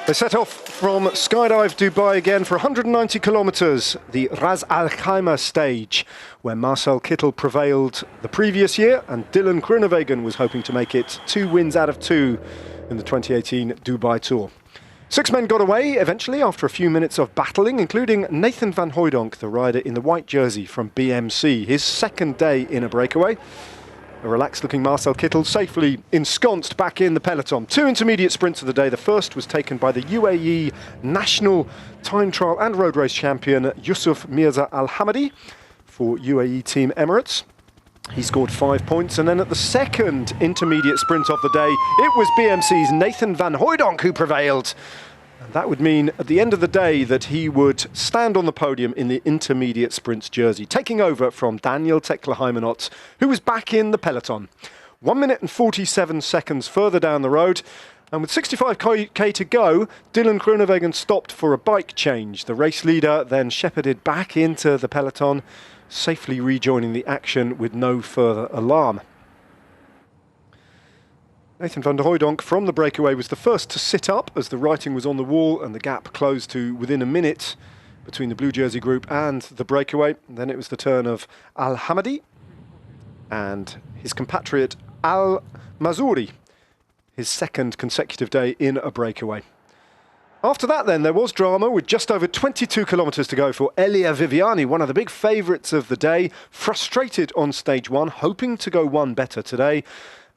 They set off from Skydive Dubai again for 190 kilometres, the Ras Al Khaimah stage, where Marcel Kittel prevailed the previous year and Dylan Groenewegen was hoping to make it 2 wins out of 2 in the 2018 Dubai Tour. 6 men got away eventually after a few minutes of battling, including Nathan van Hooijdonk, the rider in the white jersey from BMC, his second day in a breakaway. A relaxed-looking Marcel Kittel safely ensconced back in the peloton. 2 intermediate sprints of the day. The first was taken by the UAE national time trial and road race champion Yusuf Mirza Al Hamadi for UAE Team Emirates. He scored 5 points, and then at the second intermediate sprint of the day, it was BMC's Nathan van Hooijdonk who prevailed. And that would mean at the end of the day that he would stand on the podium in the intermediate sprints jersey, taking over from Daniel Tekla-Heimenot, who was back in the peloton. 1 minute and 47 seconds further down the road, and with 65k to go, Dylan Groenewegen stopped for a bike change. The race leader then shepherded back into the peloton, safely rejoining the action with no further alarm. Nathan van Hooijdonk from the breakaway was the first to sit up as the writing was on the wall and the gap closed to within a minute between the blue jersey group and the breakaway. And then it was the turn of Al Hamadi and his compatriot Al Mazuri, his second consecutive day in a breakaway. After that then, there was drama with just over 22 kilometres to go for Elia Viviani, one of the big favourites of the day, frustrated on stage 1, hoping to go one better today.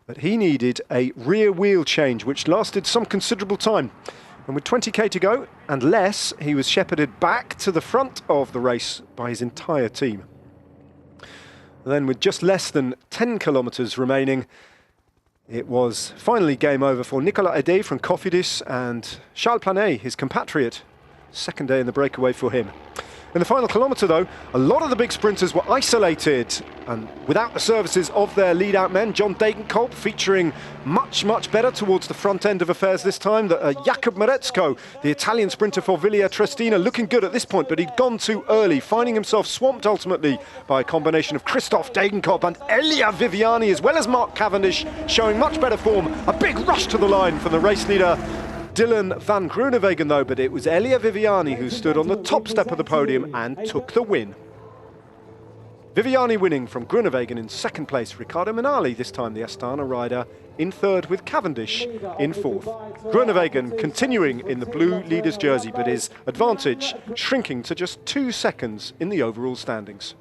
But he needed a rear wheel change, which lasted some considerable time. And with 20k to go and less, he was shepherded back to the front of the race by his entire team. And then with just less than 10 kilometres remaining, it was finally game over for Nicolas Ede from Cofidis and Charles Planet, his compatriot. Second day in the breakaway for him. In the final kilometre though, a lot of the big sprinters were isolated and without the services of their lead-out men. John Degenkolb featuring much better towards the front end of affairs this time. Jakob Marezco, the Italian sprinter for Villa Triestina, looking good at this point, but he'd gone too early, finding himself swamped ultimately by a combination of Christoph Degenkolb and Elia Viviani, as well as Mark Cavendish, showing much better form. A big rush to the line from the race leader Dylan van Groenewegen though, but it was Elia Viviani who stood on the top step of the podium and took the win. Viviani winning from Groenewegen in second place, Ricardo Minali, this time the Astana rider, in third with Cavendish in fourth. Groenewegen continuing in the blue leader's jersey, but his advantage shrinking to just 2 seconds in the overall standings.